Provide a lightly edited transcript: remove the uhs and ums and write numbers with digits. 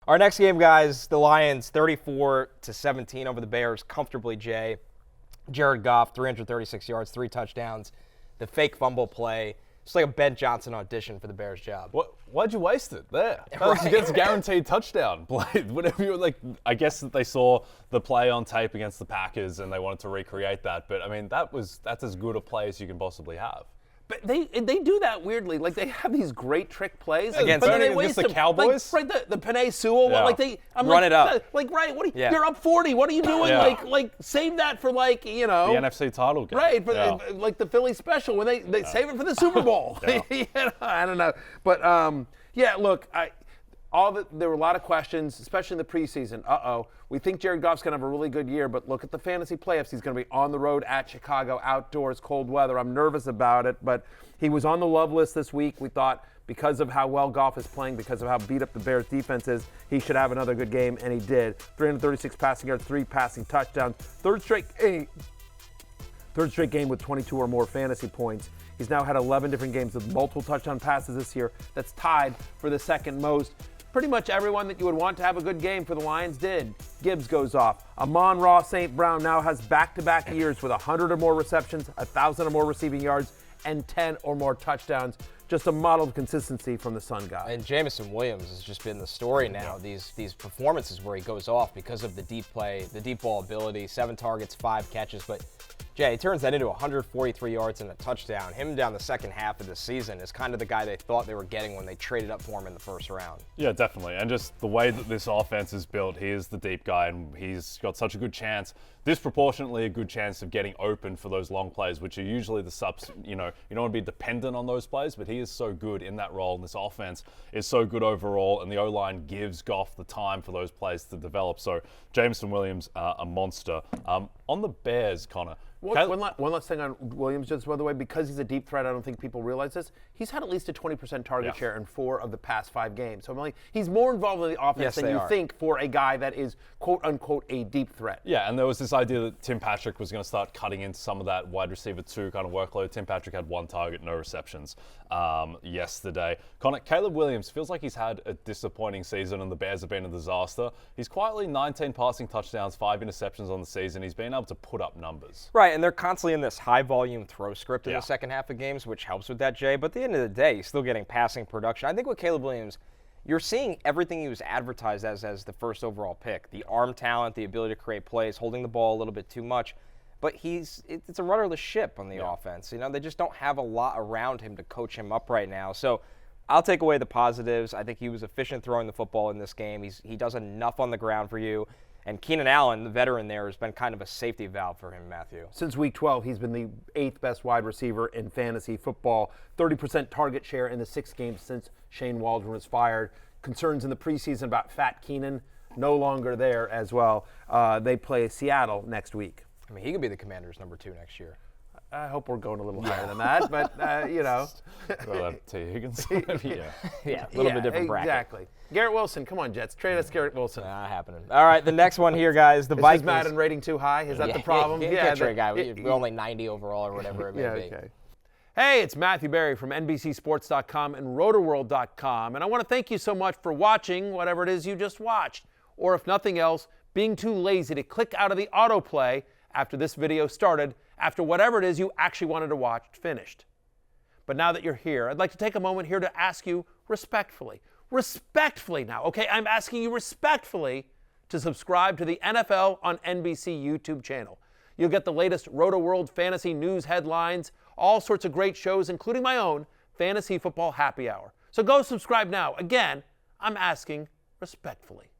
Our next game, guys, the Lions 34-17 over the Bears comfortably, Jay. Jared Goff, 336 yards, 3 touchdowns. The fake fumble play. It's like a Ben Johnson audition for the Bears job. Why'd you waste it there? That's a guaranteed touchdown play. Whatever you like, I guess that they saw the play on tape against the Packers and they wanted to recreate that. But I mean, that's as good a play as you can possibly have. But they do that weirdly. Like, they have these great trick plays. Against the Cowboys? Like, right, the Penei Sewell one. Yeah. Like, Run it up. Like, right, you're up 40. What are you doing? Yeah. Like, save that for, like, you know. The NFC title game. Right, like the Philly special when they save it for the Super Bowl. You know, I don't know. But, yeah, look, there were a lot of questions, especially in the preseason. We think Jared Goff's going to have a really good year, but look at the fantasy playoffs. He's going to be on the road at Chicago, outdoors, cold weather. I'm nervous about it, but he was on the love list this week. We thought because of how well Goff is playing, because of how beat up the Bears defense is, he should have another good game, and he did. 336 passing yards, 3 passing touchdowns. Third straight game with 22 or more fantasy points. He's now had 11 different games with multiple touchdown passes this year. That's tied for the second most. Pretty much everyone that you would want to have a good game for the Lions did. Gibbs goes off. Amon-Ra St. Brown now has back-to-back years with 100 or more receptions, 1,000 or more receiving yards, and 10 or more touchdowns. Just a model of consistency from the Sun guy. And Jameson Williams has just been the story now. These performances where he goes off because of the deep play, the deep ball ability, 7 targets, 5 catches. But Jay, he turns that into 143 yards and a touchdown. Him down the second half of the season is kind of the guy they thought they were getting when they traded up for him in the first round. Yeah, definitely. And just the way that this offense is built, he is the deep guy, and he's got such a good chance, disproportionately a good chance of getting open for those long plays, which are usually the subs. You don't want to be dependent on those plays, but he is so good in that role, and this offense is so good overall, and the O-line gives Goff the time for those plays to develop. So Jameson Williams, a monster. On the Bears, Connor. One last thing on Williams, just by the way, because he's a deep threat, I don't think people realize this. He's had at least a 20% target share in 4 of the past 5 games. So I'm like, he's more involved in the offense than you think for a guy that is, quote unquote, a deep threat. Yeah, and there was this idea that Tim Patrick was going to start cutting into some of that wide receiver 2 kind of workload. Tim Patrick had 1 target, no receptions yesterday. Connor, Caleb Williams feels like he's had a disappointing season, and the Bears have been a disaster. He's quietly 19 passing touchdowns, 5 interceptions on the season. He's been able to put up numbers. Right, and they're constantly in this high-volume throw script in the second half of games, which helps with that, Jay. But at the end of the day, he's still getting passing production. I think with Caleb Williams, you're seeing everything he was advertised as the first overall pick. The arm talent, the ability to create plays, holding the ball a little bit too much. But it's a rudderless ship on the offense. You know, they just don't have a lot around him to coach him up right now. So I'll take away the positives. I think he was efficient throwing the football in this game. He does enough on the ground for you. And Keenan Allen, the veteran there, has been kind of a safety valve for him, Matthew. Since week 12, he's been the 8th best wide receiver in fantasy football. 30% target share in the 6 games since Shane Waldron was fired. Concerns in the preseason about Fat Keenan, no longer there as well. They play Seattle next week. I mean, he could be the Commanders' number 2 next year. I hope we're going a little higher than that, but, you know. Well, T. Higgins. Yeah, a little bit different bracket. Exactly. Garrett Wilson, come on, Jets. Trade us Garrett Wilson. Not happening. All right, the next one here, guys. The Is Vikings. his Madden rating too high? Is that the problem? Yeah, trade guy. We're only 90 overall or whatever it may be. Okay. Hey, it's Matthew Berry from NBCSports.com and RotoWorld.com, and I want to thank you so much for watching whatever it is you just watched, or if nothing else, being too lazy to click out of the autoplay after this video started, after whatever it is you actually wanted to watch finished. But now that you're here, I'd like to take a moment here to ask you respectfully now, okay? I'm asking you respectfully to subscribe to the NFL on NBC YouTube channel. You'll get the latest Roto-World fantasy news headlines, all sorts of great shows, including my own Fantasy Football Happy Hour. So go subscribe now. Again, I'm asking respectfully.